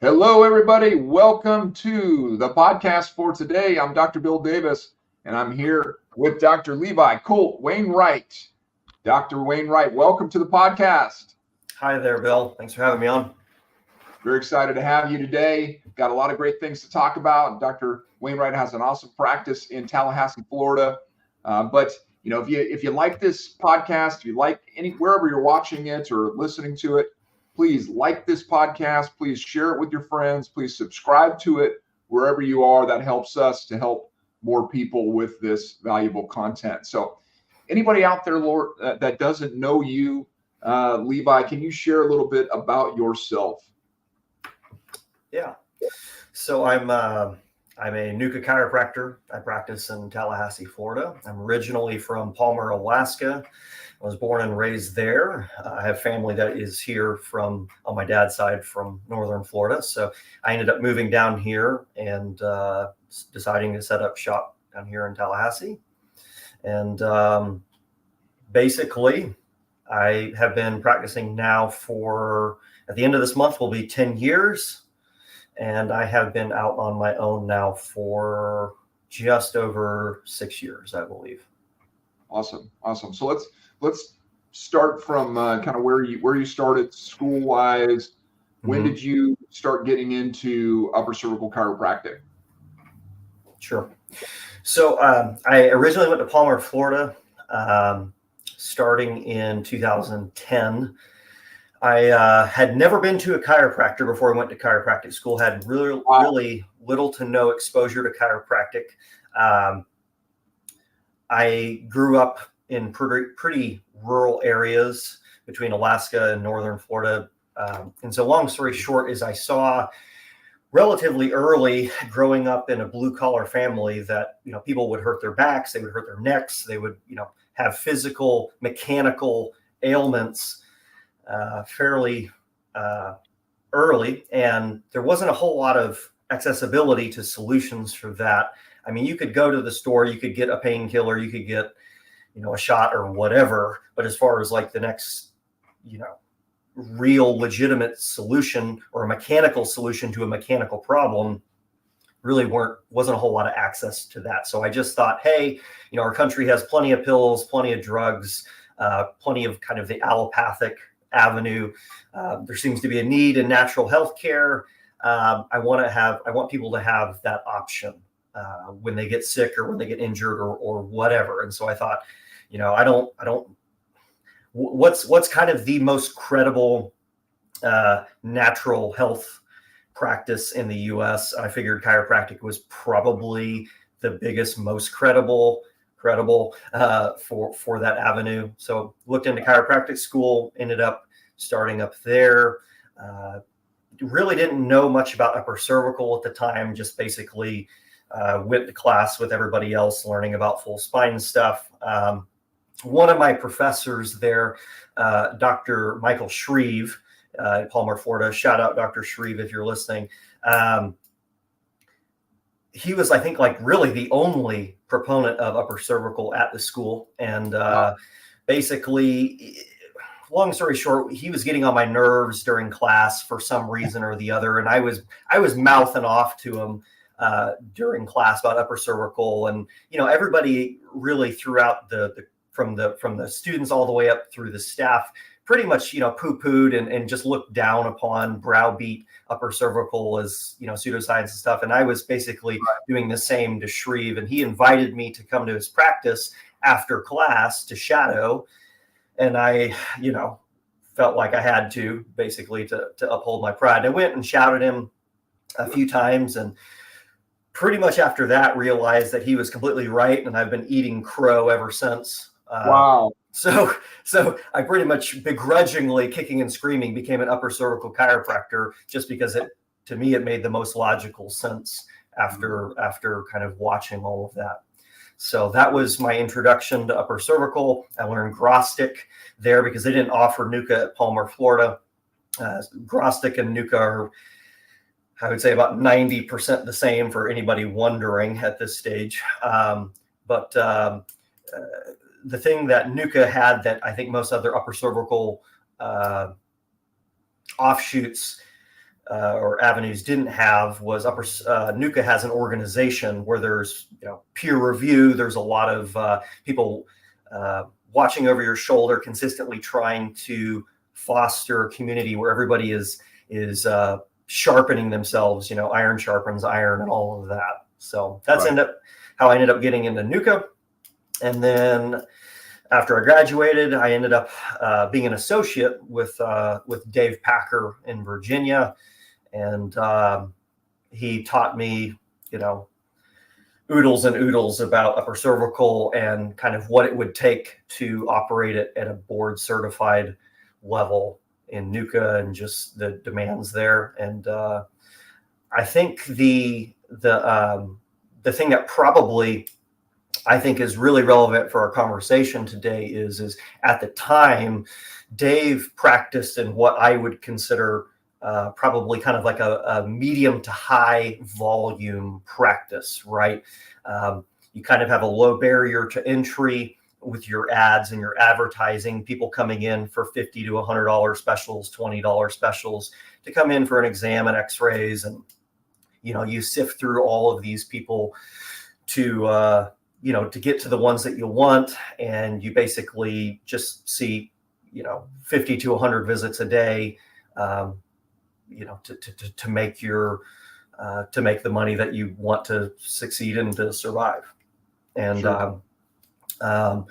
Hello, everybody. Welcome to the podcast for today. I'm Dr. Bill Davis, and I'm here with Dr. Levi, Colt, Wainwright. Dr. Wainwright, welcome to the podcast. Hi there, Bill. Thanks for having me on. Very excited to have you today. Got a lot of great things to talk about. Dr. Wainwright has an awesome practice in Tallahassee, Florida. But if you like this podcast, if you like wherever you're watching it or listening to it, please like this podcast. Please share it with your friends. Please subscribe to it wherever you are. That helps us to help more people with this valuable content. So, anybody out there, Lord, that doesn't know you, Levi, can you share a little bit about yourself? Yeah. So I'm a NUCA chiropractor. I practice in Tallahassee, Florida. I'm originally from Palmer, Alaska. I was born and raised there. I have family that is here on my dad's side from northern Florida. So I ended up moving down here and deciding to set up shop down here in Tallahassee. And basically, I have been practicing now at the end of this month will be 10 years. And I have been out on my own now for just over 6 years, I believe. Awesome. So let's start from kind of where you started school wise. When did you start getting into upper cervical chiropractic? Sure. So I originally went to Palmer, Florida, starting in 2010. I had never been to a chiropractor before I went to chiropractic school, had really little to no exposure to chiropractic. I grew up in pretty rural areas between Alaska and northern Florida. And so long story short is I saw relatively early growing up in a blue collar family that, people would hurt their backs, they would hurt their necks, they would, have physical, mechanical ailments fairly early, and there wasn't a whole lot of accessibility to solutions for that. I mean, you could go to the store, you could get a painkiller, you could get, a shot or whatever, but as far as like the next, real legitimate solution or a mechanical solution to a mechanical problem, really wasn't a whole lot of access to that. So I just thought, hey, our country has plenty of pills, plenty of drugs, plenty of kind of the allopathic avenue. There seems to be a need in natural health care. I want people to have that option when they get sick or when they get injured or whatever. And so I thought, what's kind of the most credible natural health practice in the US? I figured chiropractic was probably the biggest, most credible for that avenue. So looked into chiropractic school, ended up starting up there. Really didn't know much about upper cervical at the time, just basically went to class with everybody else, learning about full spine stuff. One of my professors there, Dr. Michael Shreve, in Palmer, Florida, shout out Dr. Shreve if you're listening. He was, I think, like really the only proponent of upper cervical at the school. And basically, long story short, he was getting on my nerves during class for some reason or the other. And I was mouthing off to him during class about upper cervical. And, everybody really throughout from the students all the way up through the staff pretty much, poo-pooed and just looked down upon, browbeat upper cervical as, pseudoscience and stuff. And I was basically doing the same to Shreve. And he invited me to come to his practice after class to shadow. And I, felt like I had to basically to uphold my pride. I went and shouted him a few times, and pretty much after that realized that he was completely right. And I've been eating crow ever since. Wow. So I pretty much begrudgingly, kicking and screaming, became an upper cervical chiropractor just because to me, it made the most logical sense after kind of watching all of that. So that was my introduction to upper cervical. I learned Grostic there because they didn't offer NUCA at Palmer, Florida. Grostic and NUCA are, I would say, about 90% the same for anybody wondering at this stage. But the thing that NUCA had that I think most other upper cervical offshoots or avenues didn't have was NUCA has an organization where there's peer review. There's a lot of people watching over your shoulder, consistently trying to foster a community where everybody is sharpening themselves. Iron sharpens iron and all of that. So that's how I ended up getting into NUCA. And then after I graduated, I ended up being an associate with Dave Packer in Virginia. And he taught me, oodles and oodles about upper cervical and kind of what it would take to operate it at a board certified level in NUCA and just the demands there. And I think the thing that probably I think is really relevant for our conversation today is at the time, Dave practiced in what I would consider probably kind of like a medium to high volume practice, right? You kind of have a low barrier to entry with your ads and your advertising, people coming in for $50 to $100 specials, $20 specials to come in for an exam and x-rays. And, you sift through all of these people to get to the ones that you want. And you basically just see, 50 to 100 visits a day, to make to make the money that you want to succeed and to survive. And, sure. And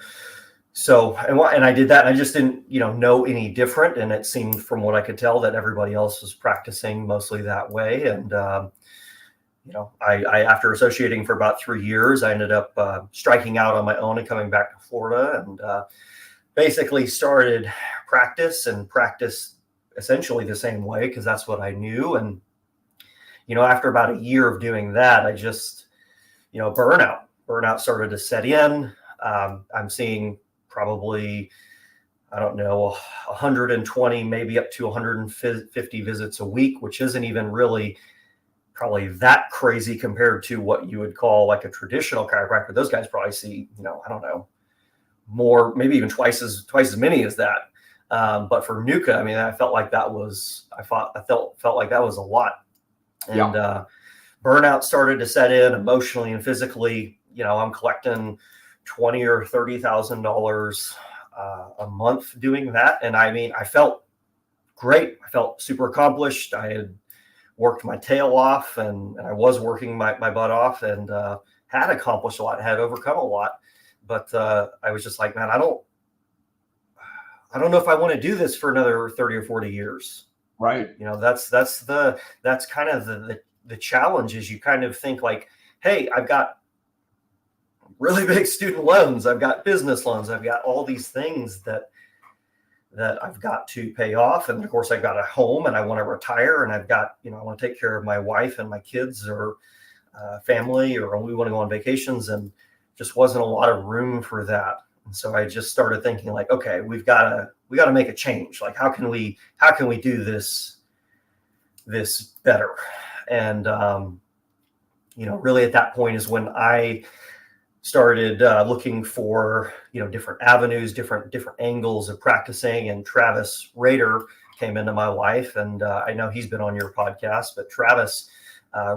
I did that, and I just didn't, know any different. And it seemed from what I could tell that everybody else was practicing mostly that way. And, I after associating for about 3 years, I ended up striking out on my own and coming back to Florida and basically started practice essentially the same way, because that's what I knew. And, after about a year of doing that, I just, burnout started to set in. I'm seeing probably, 120, maybe up to 150 visits a week, which isn't even really probably that crazy compared to what you would call like a traditional chiropractor. Those guys probably see, more, maybe even twice as many as that. But for NUCA, I felt like that was a lot. And burnout started to set in emotionally and physically. I'm collecting $20,000 or $30,000 a month doing that. And I felt great. I felt super accomplished. I had worked my tail off and I was working my butt off and had accomplished a lot, had overcome a lot. But I was just like, man, I don't know if I want to do this for another 30 or 40 years. Right. That's kind of the challenge is you kind of think like, hey, I've got really big student loans. I've got business loans. I've got all these things that I've got to pay off. And of course I've got a home and I want to retire and I've got, I want to take care of my wife and my kids or family, or we want to go on vacations, and just wasn't a lot of room for that. And so I just started thinking like, okay, we got to make a change. Like, how can we do this better? And, really at that point is when I started looking for, different avenues, different angles of practicing. And Travis Rader came into my life, and I know he's been on your podcast, but Travis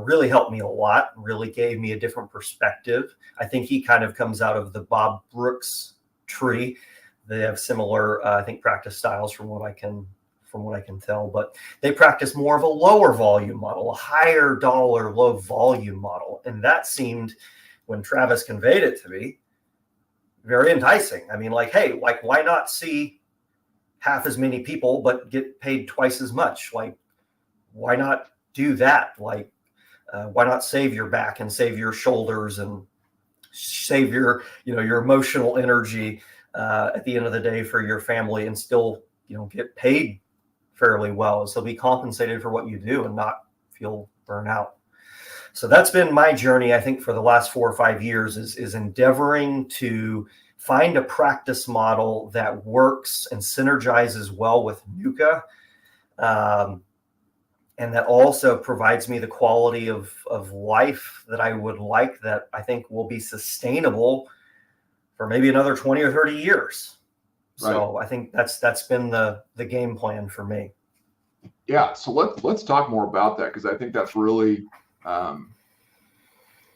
really helped me a lot, really gave me a different perspective. I think he kind of comes out of the Bob Brooks tree. They have similar, I think, practice styles from what I can tell, but they practice more of a lower volume model, a higher dollar, low volume model. And that seemed, when Travis conveyed it to me, very enticing. Hey, why not see half as many people, but get paid twice as much? Why not do that? Why not save your back and save your shoulders and save your emotional energy at the end of the day for your family, and still, get paid fairly well, and still be compensated for what you do and not feel burnout. So that's been my journey, I think, for the last 4 or 5 years, is endeavoring to find a practice model that works and synergizes well with NUCA, and that also provides me the quality of life that I would like, that I think will be sustainable for maybe another 20 or 30 years. Right. So I think that's been the game plan for me. Yeah. So let's talk more about that, because I think that's really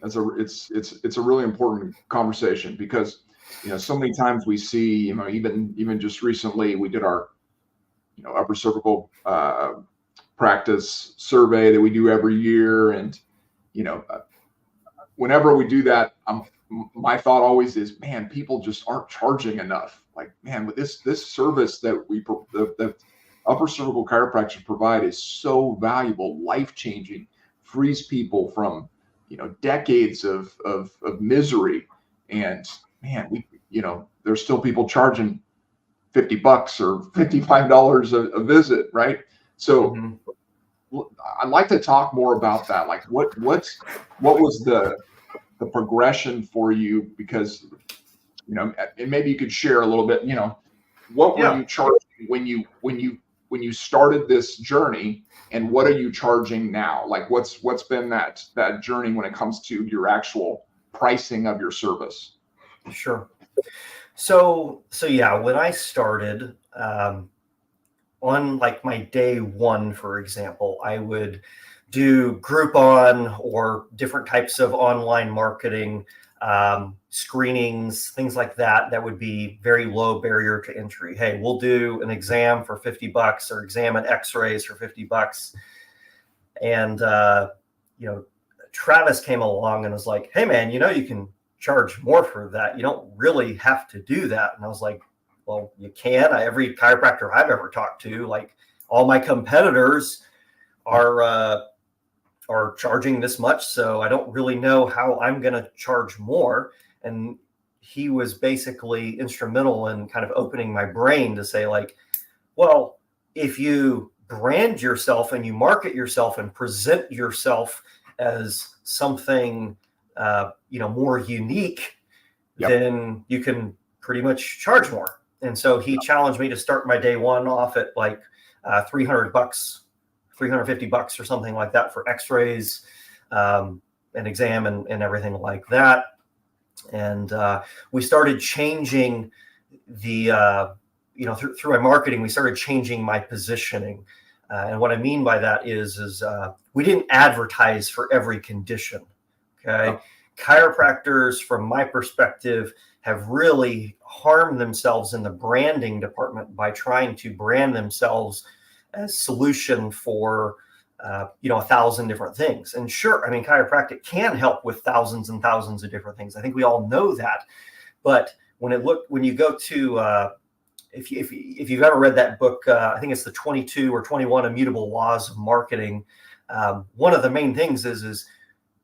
it's a really important conversation, because so many times we see, even just recently we did our upper cervical practice survey that we do every year, and you know whenever we do that, my thought always is, man, people just aren't charging enough. Like, man, with this service that that upper cervical chiropractors provide is so valuable, life changing, frees people from decades of misery. And man, there's still people charging $50 or $55 a visit, right? So I'd like to talk more about that. Like, what was the progression for you? Because and maybe you could share a little bit. What were you charging when you started this journey, and what are you charging now? Like, what's been that journey when it comes to your actual pricing of your service? Sure. So yeah, when I started, on like my day one, for example, I would do Groupon or different types of online marketing, screenings, things like that. That would be very low barrier to entry. Hey, we'll do an exam for $50 or examine x-rays for $50. And, Travis came along and was like, hey man, you can charge more for that. You don't really have to do that. And I was like, well, you can. Every chiropractor I've ever talked to, like all my competitors are charging this much, so I don't really know how I'm going to charge more. And he was basically instrumental in kind of opening my brain to say, like, well, if you brand yourself and you market yourself and present yourself as something, more unique, then you can pretty much charge more. And so he challenged me to start my day one off at like $300, $350 or something like that for x-rays, an exam and everything like that. And we started changing the, through my marketing, we started changing my positioning. And what I mean by that is we didn't advertise for every condition. Okay. Chiropractors, from my perspective, have really harmed themselves in the branding department by trying to brand themselves as solution for, 1,000 different things. And sure, chiropractic can help with thousands and thousands of different things. I think we all know that. But when you go to, if you've ever read that book, I think it's the 22 or 21 Immutable Laws of Marketing. One of the main things is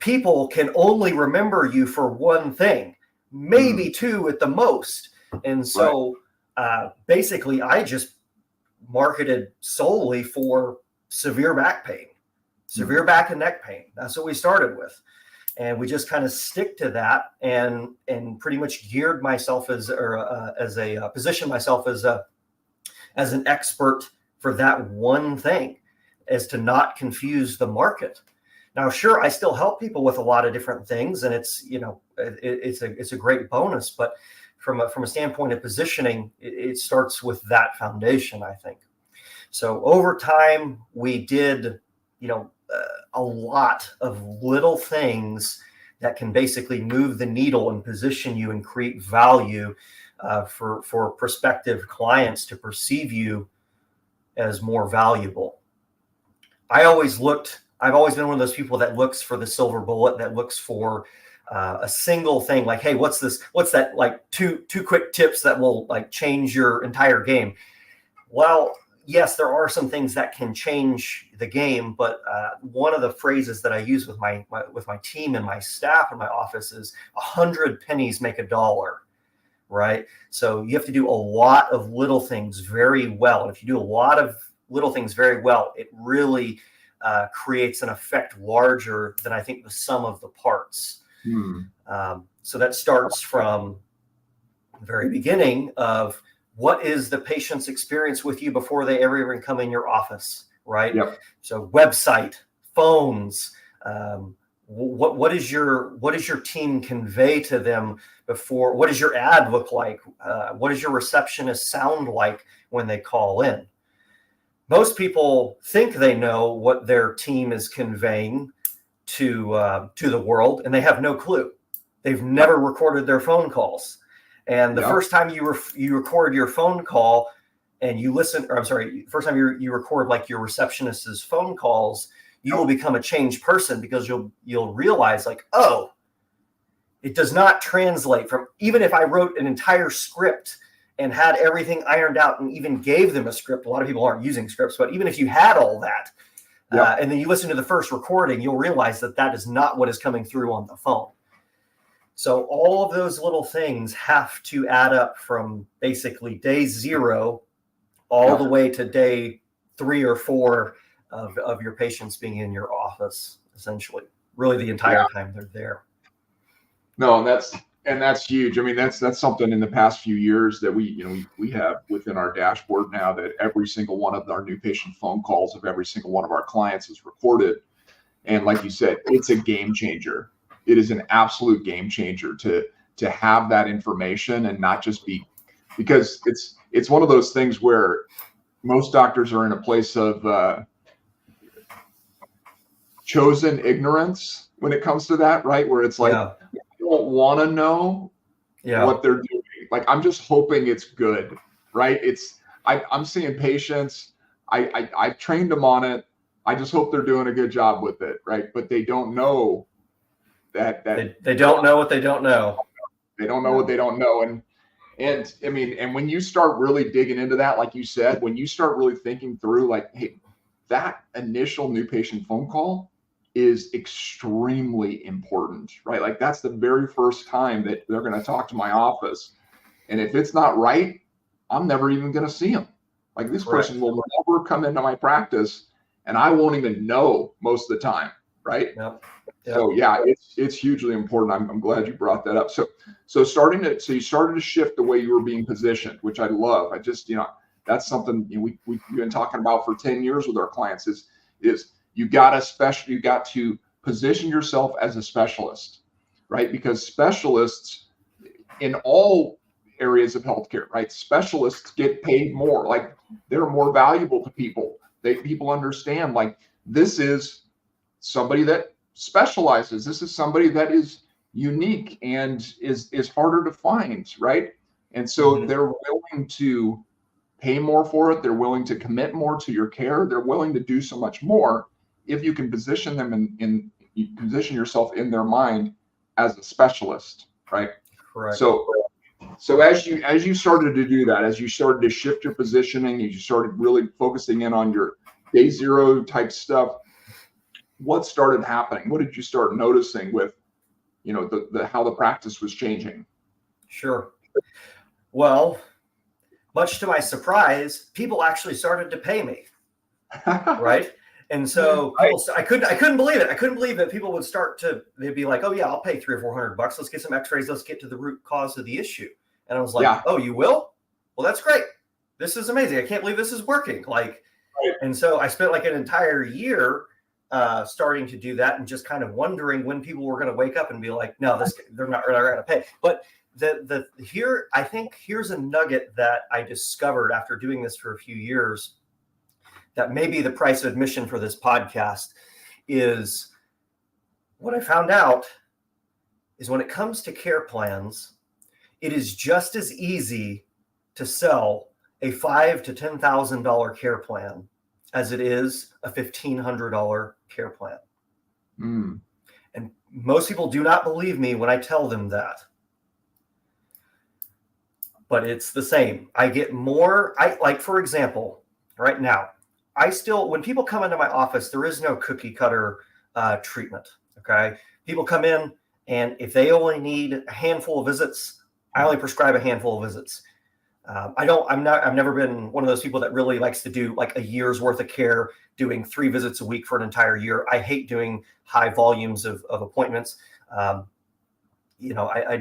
people can only remember you for one thing, maybe two at the most. And so basically I just marketed solely for severe back pain, severe back and neck pain. That's what we started with. And we just kind of stick to that and pretty much geared myself positioned myself as an expert for that one thing, as to not confuse the market. Now, sure, I still help people with a lot of different things, and it's a great bonus. But from a standpoint of positioning, it starts with that foundation, I think. So over time, we did, a lot of little things that can basically move the needle and position you and create value for prospective clients to perceive you as more valuable. I've always been one of those people that looks for the silver bullet, that looks for a single thing, like, hey, what's that, like two quick tips that will like change your entire game. Well, yes, there are some things that can change the game, but one of the phrases that I use with my team and my staff in my office is 100 pennies make $1, right? So you have to do a lot of little things very well. And if you do a lot of little things very well, it really creates an effect larger than I think the sum of the parts. So that starts from the very beginning of what is the patient's experience with you before they ever even come in your office, right? Yep. So website, phones, what does your team convey to them before? What does your ad look like? What does your receptionist sound like when they call in? most people think they know what their team is conveying to the world, and they have no clue. They've never recorded their phone calls. And the first time you record your phone call and you listen, or I'm sorry, first time you record like your receptionist's phone calls, you will become a changed person, because you'll realize like, oh, it does not translate from, even if I wrote an entire script and had everything ironed out and even gave them a script. A lot of people aren't using scripts, but even if you had all that, and then you listen to the first recording, you'll realize that is not what is coming through on the phone. So all of those little things have to add up from basically day 0 all the way to day 3 or 4 of your patients being in your office, essentially, really the entire time they're there. No, and that's huge. I mean, that's something in the past few years that we have within our dashboard now, that every single one of our new patient phone calls of every single one of our clients is recorded. And like you said, it's a game changer. It is an absolute game changer to have that information, and not just be, because it's one of those things where most doctors are in a place of chosen ignorance when it comes to that, right? Where it's like, you don't want to know what they're doing. Like, I'm just hoping it's good, right? I'm seeing patients. I trained them on it. I just hope they're doing a good job with it, right? But they don't know that they don't know what they don't know. They don't know what they don't know. And I mean, and when you start really digging into that, like you said, when you start really thinking through, like, hey, that initial new patient phone call is extremely important, right? Like, that's the very first time that they're going to talk to my office. And if it's not right, I'm never even going to see them. Like, this person will never come into my practice, and I won't even know most of the time, right? Yep. So it's hugely important. I'm glad you brought that up. So you started to shift the way you were being positioned, which I love. I just, that's something we've been talking about for 10 years with our clients is you got to position yourself as a specialist, right? Because specialists in all areas of healthcare, right? Specialists get paid more. Like, they're more valuable to people. People understand, like, this is somebody that specializes. This is somebody that is unique and is harder to find, right? And so they're willing to pay more for it. They're willing to commit more to your care. They're willing to do so much more if you can position them you position yourself in their mind as a specialist, right? Correct. So as you started to do that, as you started to shift your positioning, as you started really focusing in on your day 0 type stuff, what started happening? What did you start noticing with, how the practice was changing? Sure. Well, much to my surprise, people actually started to pay me, right? And so I couldn't believe it. I couldn't believe that people would they'd be like, oh yeah, I'll pay $300 or $400. Let's get some x-rays. Let's get to the root cause of the issue. And I was like, oh, you will? Well, that's great. This is amazing. I can't believe this is working. And so I spent like an entire year starting to do that, and just kind of wondering when people were going to wake up and be like, no, they're not going to pay. But I think here's a nugget that I discovered after doing this for a few years, that may be the price of admission for this podcast, is what I found out is when it comes to care plans, it is just as easy to sell a $5,000 to $10,000 care plan as it is a $1,500 care plan. And most people do not believe me when I tell them that. But it's the same. I get more, for example, right now, when people come into my office, there is no cookie cutter treatment. Okay. People come in, and if they only need a handful of visits, I only prescribe a handful of visits. I've never been one of those people that really likes to do like a year's worth of care, doing 3 visits a week for an entire year. I hate doing high volumes of appointments. I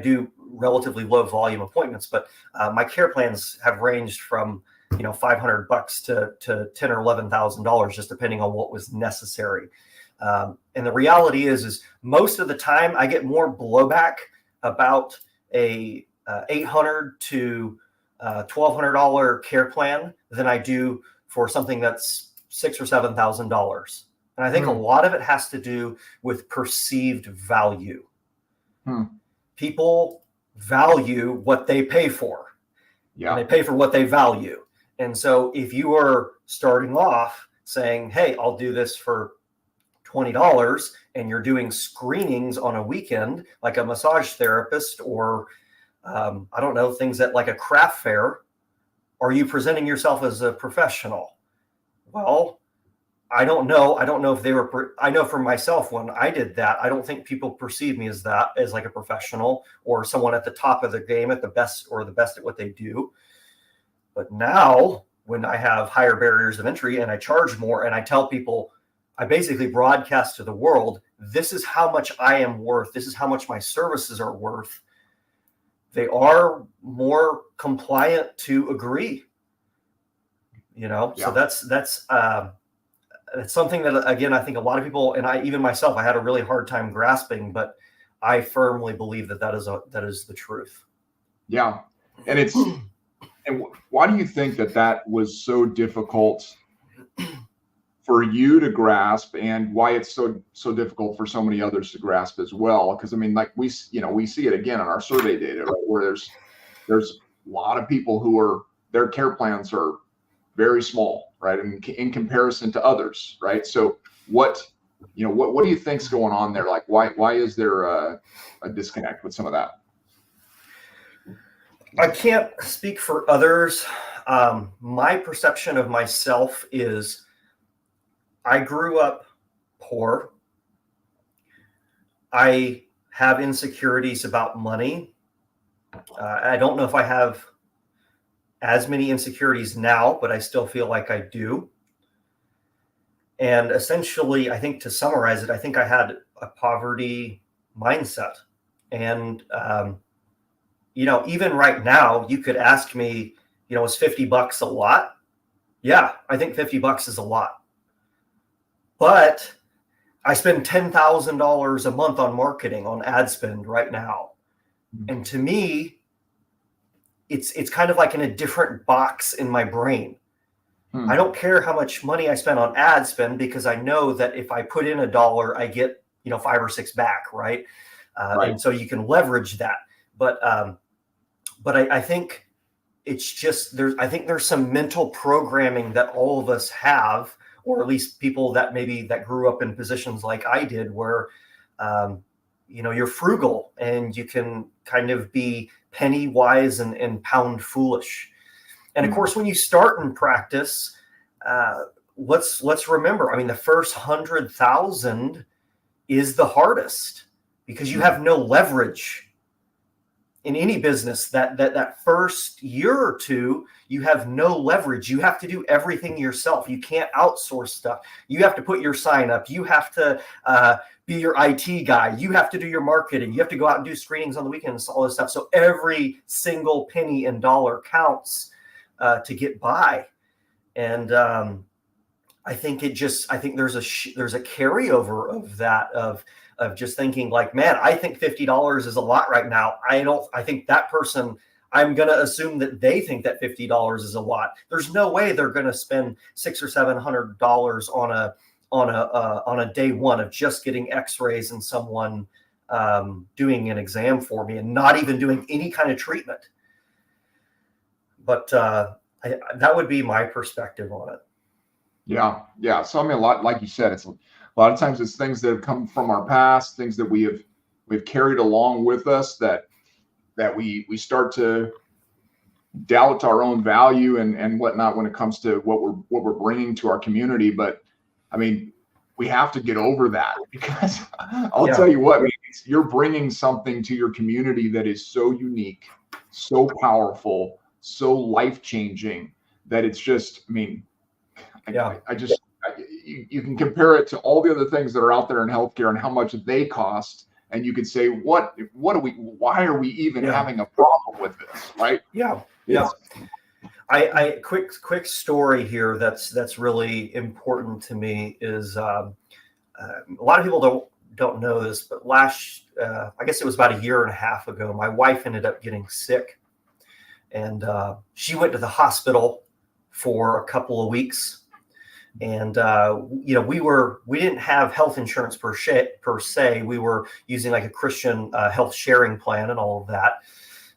do relatively low volume appointments, but my care plans have ranged from, $500 to $10,000 or $11,000, just depending on what was necessary. And the reality is most of the time I get more blowback about a $800 to $1,200 care plan than I do for something that's $6,000 or $7,000. And I think a lot of it has to do with perceived value. People value what they pay for. Yeah. And they pay for what they value. And so if you are starting off saying, hey, I'll do this for $20, and you're doing screenings on a weekend, like a massage therapist, or I don't know, things at like a craft fair, are you presenting yourself as a professional? Well, I don't know. I don't know if they were, I know for myself, when I did that, I don't think people perceive me as that, as like a professional or someone at the top of the game, at the best at what they do. But now when I have higher barriers of entry and I charge more and I tell people, I basically broadcast to the world, this is how much I am worth. This is how much my services are worth. They are more compliant to agree, So that's something that, again, I think a lot of people, and even myself, I had a really hard time grasping, but I firmly believe that is the truth. Yeah. And why do you think that was so difficult for you to grasp, and why it's so difficult for so many others to grasp as well? Because I mean, like we see it again in our survey data, right? Where there's a lot of people who their care plans are very small, right? In comparison to others, right? So what do you think's going on there? Like why is there a disconnect with some of that? I can't speak for others. My perception of myself is I grew up poor. I have insecurities about money. I don't know if I have as many insecurities now, but I still feel like I do. And essentially, I think to summarize it, I think I had a poverty mindset. And, even right now, you could ask me, is $50 a lot? Yeah, I think $50 is a lot. But I spend $10,000 a month on marketing, on ad spend right now. And to me, it's kind of like in a different box in my brain. I don't care how much money I spend on ad spend, because I know that if I put in $1, I get, 5 or 6 back. Right. And so you can leverage that. But I think it's just, there's some mental programming that all of us have, or at least people that grew up in positions like I did, where, you're frugal and you can kind of be penny wise and pound foolish. And of course, when you start in practice, let's remember, the first 100,000 is the hardest, because you have no leverage in any business. That first year or two, you have no leverage. You have to do everything yourself. You can't outsource stuff. You have to put your sign up. You have to be your IT guy. You have to do your marketing. You have to go out and do screenings on the weekends, all this stuff. So every single penny and dollar counts to get by. And I think there's a carryover of that, of just thinking like, man, I think $50 is a lot right now. I think that person, I'm going to assume that they think that $50 is a lot. There's no way they're going to spend $600 or $700 on a day one of just getting x-rays and someone doing an exam for me and not even doing any kind of treatment. But that would be my perspective on it. Yeah. So a lot, like you said, it's a lot of times it's things that have come from our past, things that we've carried along with us that we start to doubt our own value and whatnot when it comes to what we're bringing to our community. But we have to get over that, because I'll tell you what, you're bringing something to your community that is so unique, so powerful, so life-changing, that it's just, you can compare it to all the other things that are out there in healthcare and how much they cost. And you could say, why are we even having a problem with this? Right. Yeah. I quick story here. That's really important to me is, a lot of people don't know this, but I guess it was about a year and a half ago, my wife ended up getting sick, and she went to the hospital for a couple of weeks. And we didn't have health insurance per se. We were using like a Christian health sharing plan and all of that.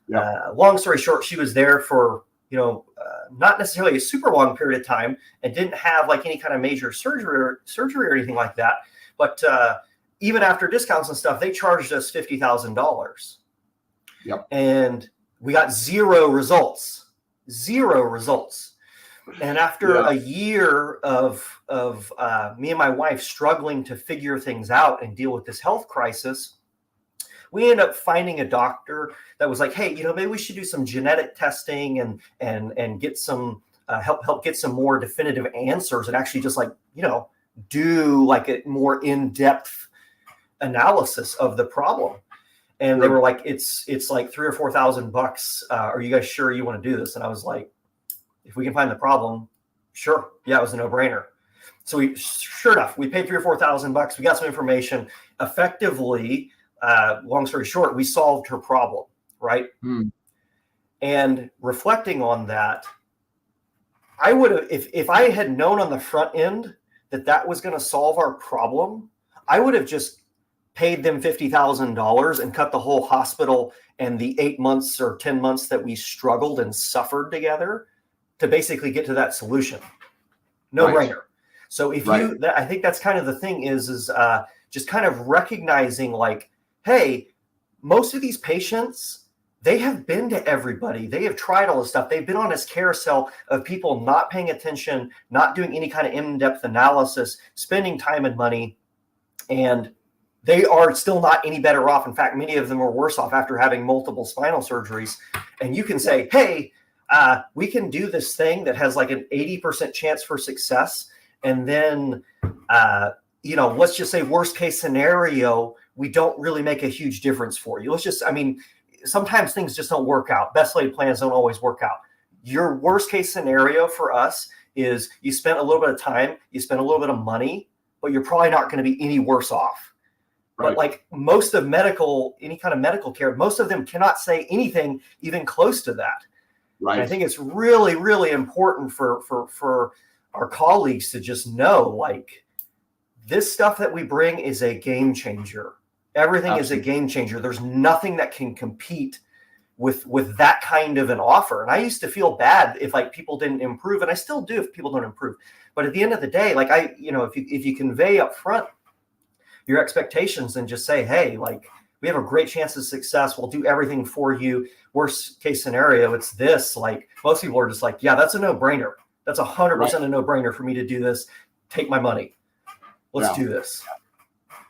Yeah. Long story short, she was there for not necessarily a super long period of time, and didn't have like any kind of major surgery or anything like that. But even after discounts and stuff, they charged us $50,000. Yep. And we got zero results. And after a year of me and my wife struggling to figure things out and deal with this health crisis, we ended up finding a doctor that was like, hey, maybe we should do some genetic testing and get some help get some more definitive answers, and actually just do like a more in-depth analysis of the problem. And they were like, it's like $3,000 or $4,000. Are you guys sure you want to do this? And I was like, if we can find the problem, sure. Yeah, it was a no-brainer. So sure enough, we paid $3,000 or $4,000. We got some information. Effectively, long story short, we solved her problem, right? And reflecting on that, I would have, if I had known on the front end that was going to solve our problem, I would have just paid them $50,000 and cut the whole hospital and the 8 months or 10 months that we struggled and suffered together to basically get to that solution. No brainer. So if I think that's kind of the thing is just kind of recognizing like, hey, most of these patients, they have been to everybody. They have tried all this stuff. They've been on this carousel of people not paying attention, not doing any kind of in-depth analysis, spending time and money, and they are still not any better off. In fact, many of them are worse off after having multiple spinal surgeries. And you can say, hey, we can do this thing that has like an 80% chance for success. And then, let's just say worst case scenario, we don't really make a huge difference for you. Sometimes things just don't work out. Best laid plans don't always work out. Your worst case scenario for us is you spent a little bit of time, you spent a little bit of money, but you're probably not going to be any worse off. But like most of any kind of medical care, most of them cannot say anything even close to that. Right. And I think it's really, really important for our colleagues to just know, like, this stuff that we bring is a game changer. Everything is a game changer. There's nothing that can compete with that kind of an offer. And I used to feel bad if like people didn't improve, and I still do if people don't improve. But at the end of the day, like if you convey up front your expectations and just say, hey, like, we have a great chance of success. We'll do everything for you. Worst case scenario, it's this. Like, most people are just like, yeah, that's a no-brainer. That's 100% a no-brainer for me to do this. Take my money. Let's do this.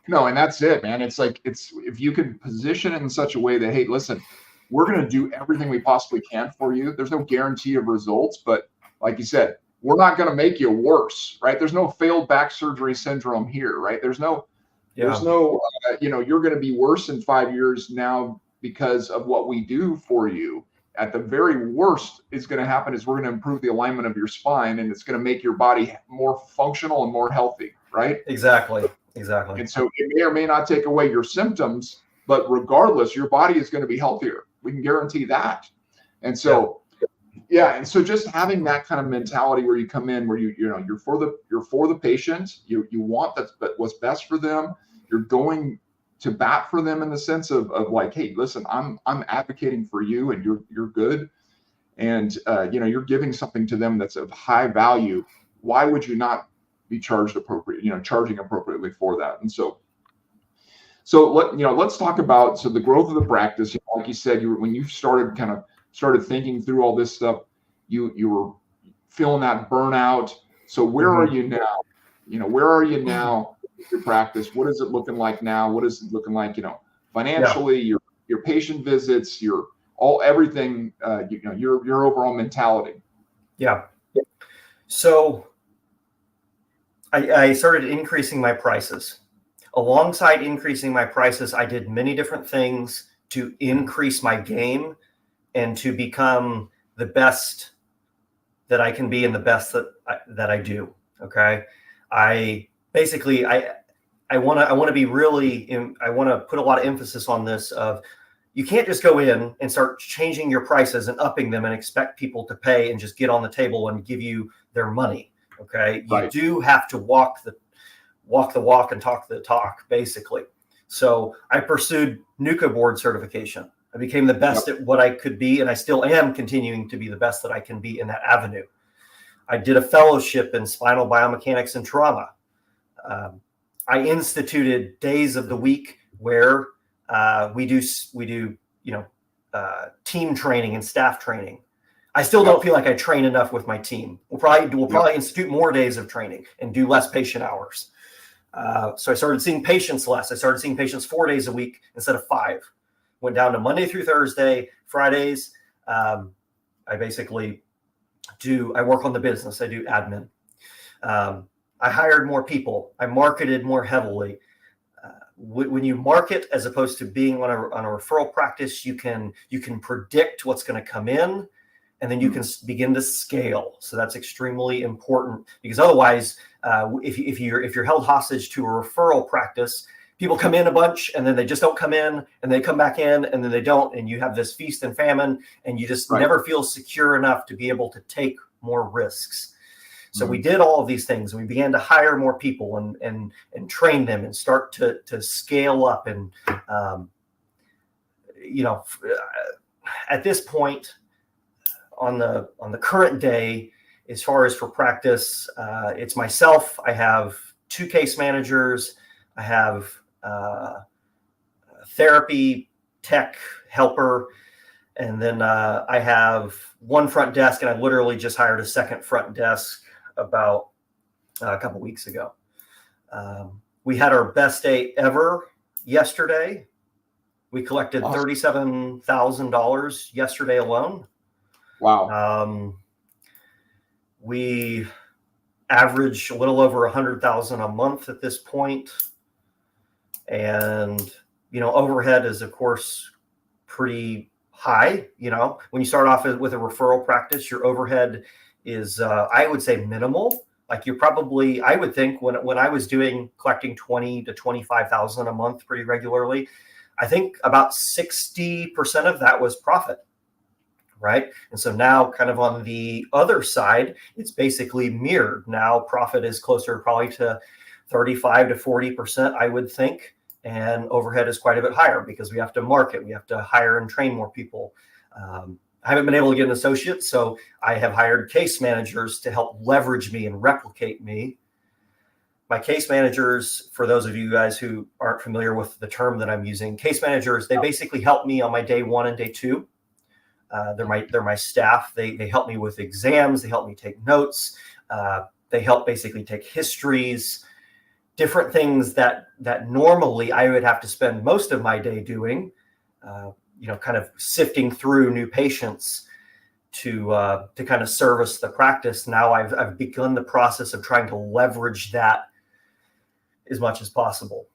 No, and that's it, man. It's like, if you can position it in such a way that, hey, listen, we're going to do everything we possibly can for you. There's no guarantee of results, but like you said, we're not going to make you worse, right? There's no failed back surgery syndrome here, right? There's no, you're going to be worse in 5 years now because of what we do for you. At the very worst is going to happen is we're going to improve the alignment of your spine, and it's going to make your body more functional and more healthy, right? Exactly. And so it may or may not take away your symptoms, but regardless, your body is going to be healthier. We can guarantee that. And so, and so just having that kind of mentality where you come in, where you're for the patient, you want what's best for them. You're going to bat for them in the sense of like, hey, listen, I'm advocating for you, and you're good, and you're giving something to them that's of high value. Why would you not be charging appropriately for that? And so let's talk about the growth of the practice. Like you said, when you started thinking through all this stuff, you were feeling that burnout. So where are you now? Where are you now with your practice? What is it looking like now? What is it looking like, financially, your patient visits, everything, your overall mentality? Yeah. So I started increasing my prices. Alongside increasing my prices, I did many different things to increase my game and to become the best that I can be and the best that I do. Okay. I want to be really, I want to put a lot of emphasis on this of, you can't just go in and start changing your prices and upping them and expect people to pay and just get on the table and give you their money. Okay. You Right. do have to walk the walk and talk the talk, basically. So I pursued NUCA board certification. I became the best at what I could be, and I still am continuing to be the best that I can be in that avenue. I did a fellowship in spinal biomechanics and trauma. I instituted days of the week where we do team training and staff training. I still don't feel like I train enough with my team. We'll probably institute more days of training and do less patient hours. So I started seeing patients less. I started seeing patients 4 days a week instead of 5. Went down to Monday through Thursday. Fridays, I basically I work on the business. I do admin. I hired more people. I marketed more heavily. When you market as opposed to being on a referral practice, you can predict what's going to come in, and then you can begin to scale. So that's extremely important, because otherwise, if you're held hostage to a referral practice, people come in a bunch and then they just don't come in, and they come back in and then they don't, and you have this feast and famine, and you just never feel secure enough to be able to take more risks. So we did all of these things, and we began to hire more people and train them and start to scale up. And at this point, on the current day, as far as for practice, it's myself. I have 2 case managers. I have therapy tech helper, and then I have 1 front desk, and I literally just hired a 2nd front desk about a couple weeks ago. We had our best day ever yesterday. We collected $37,000 yesterday alone. Wow. We average a little over 100,000 a month at this point. And, overhead is, of course, pretty high. When you start off with a referral practice, your overhead is, I would say, minimal. Like I would think when I was collecting 20 to 25,000 a month pretty regularly, I think about 60% of that was profit. Right. And so now, kind of on the other side, it's basically mirrored. Now profit is closer probably to 35 to 40%, I would think. And overhead is quite a bit higher because we have to market. We have to hire and train more people. I haven't been able to get an associate, so I have hired case managers to help leverage me and replicate me. My case managers, for those of you guys who aren't familiar with the term that I'm using, case managers, they basically help me on my day 1 and day 2. They're my staff. They help me with exams. They help me take notes. They help basically take histories, different things that normally I would have to spend most of my day doing. Kind of sifting through new patients to kind of service the practice. Now I've begun the process of trying to leverage that as much as possible.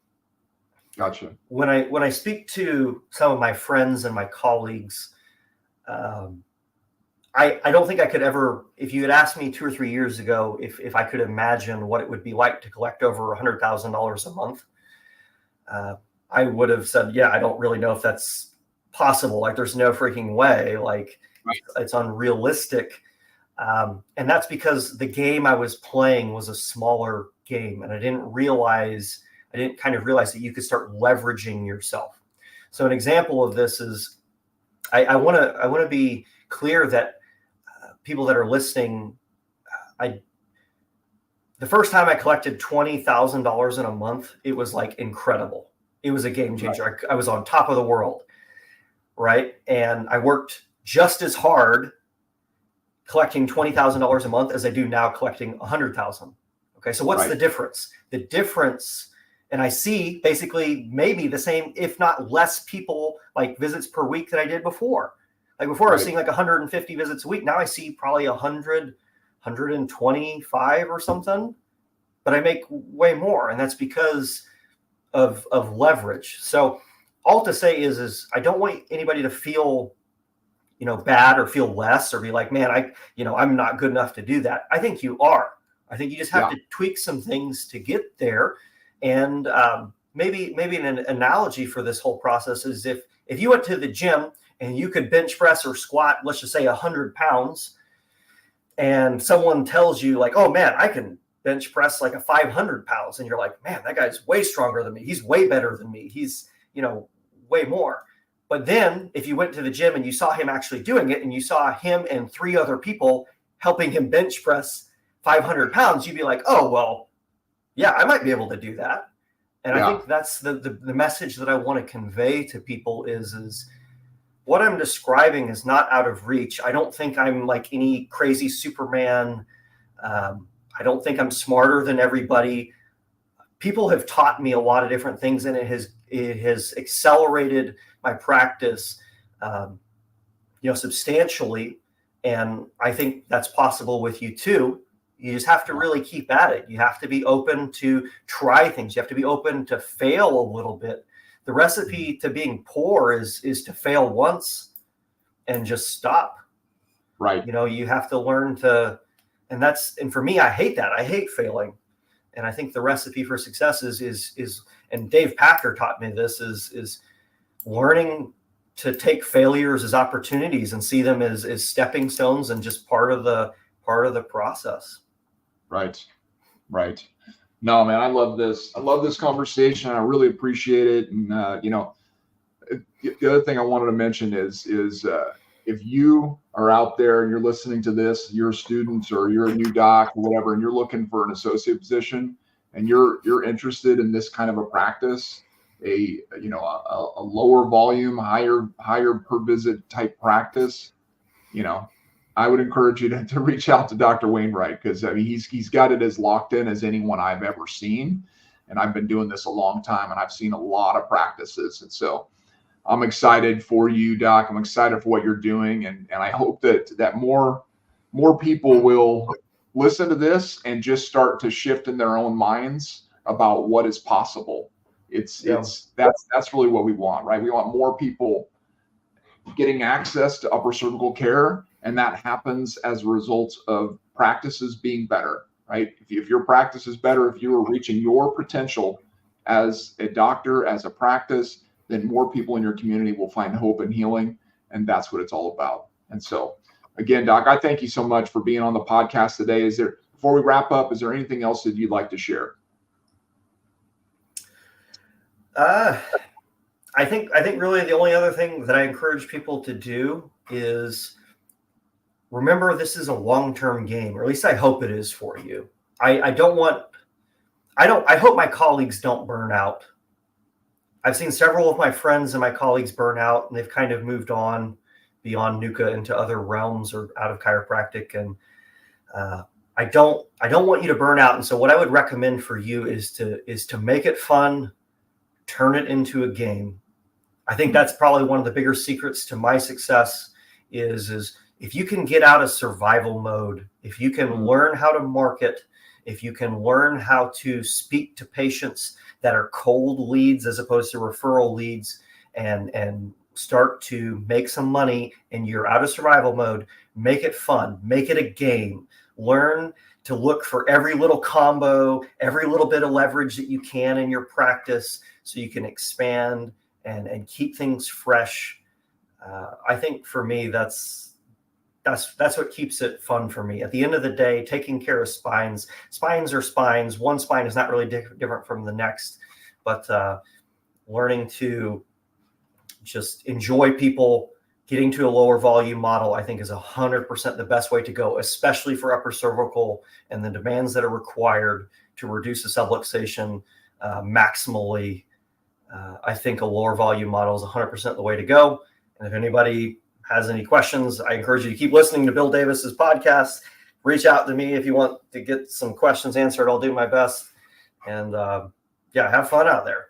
Gotcha. When I speak to some of my friends and my colleagues, I don't think I could ever, if you had asked me 2 or 3 years ago, if I could imagine what it would be like to collect over $100,000 a month, I would have said, yeah, I don't really know if that's possible. Like, there's no freaking way. Like, It's unrealistic. And that's because the game I was playing was a smaller game, and I didn't kind of realize that you could start leveraging yourself. So an example of this is, I want to be clear that people that are listening, the first time I collected $20,000 in a month, it was like incredible. It was a game changer. Right. I was on top of the world, right? And I worked just as hard collecting $20,000 a month as I do now collecting $100,000. Okay, so what's the difference? The difference, and I see basically maybe the same, if not less people, like visits per week that I did before. Like before, I was seeing like 150 visits a week. Now I see probably 100, 125 or something, but I make way more. And that's because of leverage. So all to say is I don't want anybody to feel, bad or feel less or be like, man, I'm not good enough to do that. I think you are. I think you just have to tweak some things to get there. And maybe an analogy for this whole process is if you went to the gym and you could bench press or squat, let's just say 100 pounds, and someone tells you like, oh man, I can bench press like a 500 pounds. And you're like, man, that guy's way stronger than me. He's way better than me. He's, way more. But then if you went to the gym and you saw him actually doing it, and you saw him and 3 other people helping him bench press 500 pounds, you'd be like, oh, well, yeah, I might be able to do that. And I think that's the message that I want to convey to people is what I'm describing is not out of reach. I don't think I'm like any crazy Superman. I don't think I'm smarter than everybody. People have taught me a lot of different things, and it has accelerated my practice, substantially. And I think that's possible with you too. You just have to really keep at it. You have to be open to try things. You have to be open to fail a little bit. The recipe to being poor is to fail once and just stop. Right. You have to learn to, and for me, I hate that. I hate failing. And I think the recipe for success is, and Dave Packer taught me this, is learning to take failures as opportunities and see them as stepping stones and just part of the process. Right. No, man, I love this. I love this conversation. I really appreciate it. And, the other thing I wanted to mention is if you are out there and you're listening to this, you're a student or you're a new doc or whatever, and you're looking for an associate position and you're interested in this kind of a practice, a lower volume, higher per visit type practice, I would encourage you to reach out to Dr. Wainwright, because he's got it as locked in as anyone I've ever seen. And I've been doing this a long time, and I've seen a lot of practices. And so I'm excited for you, Doc. I'm excited for what you're doing. And I hope that more people will listen to this and just start to shift in their own minds about what is possible. That's really what we want, right? We want more people getting access to upper cervical care. And that happens as a result of practices being better, right? If your practice is better, if you are reaching your potential as a doctor, as a practice, then more people in your community will find hope and healing. And that's what it's all about. And so, again, Doc, I thank you so much for being on the podcast today. Before we wrap up, is there anything else that you'd like to share? I think really the only other thing that I encourage people to do is remember, this is a long-term game, or at least I hope it is for you. I hope my colleagues don't burn out. I've seen several of my friends and my colleagues burn out, and they've kind of moved on beyond NUCA into other realms or out of chiropractic. And I don't want you to burn out. And so what I would recommend for you is to make it fun, turn it into a game. I think that's probably one of the bigger secrets to my success is if you can get out of survival mode, if you can learn how to market, if you can learn how to speak to patients that are cold leads as opposed to referral leads, and start to make some money and you're out of survival mode, make it fun, make it a game. Learn to look for every little combo, every little bit of leverage that you can in your practice so you can expand and keep things fresh. I think for me, that's what keeps it fun for me. At the end of the day, taking care of spines are spines. One spine is not really different from the next, but learning to just enjoy people getting to a lower volume model, I think is 100% the best way to go, especially for upper cervical and the demands that are required to reduce the subluxation maximally. I think a lower volume model is 100% the way to go. And if anybody has any questions, I encourage you to keep listening to Bill Davis's podcast. Reach out to me if you want to get some questions answered. I'll do my best. And have fun out there.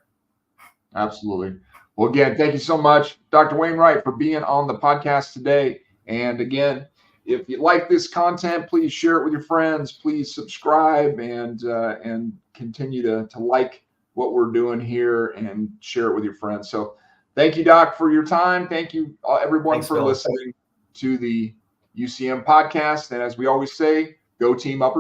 Absolutely. Well, again, thank you so much, Dr. Wainwright, for being on the podcast today. And again, if you like this content, please share it with your friends. Please subscribe and continue to like what we're doing here and share it with your friends. So thank you, Doc, for your time. Thank you, everyone, for listening to the UCM podcast. And as we always say, go team upper.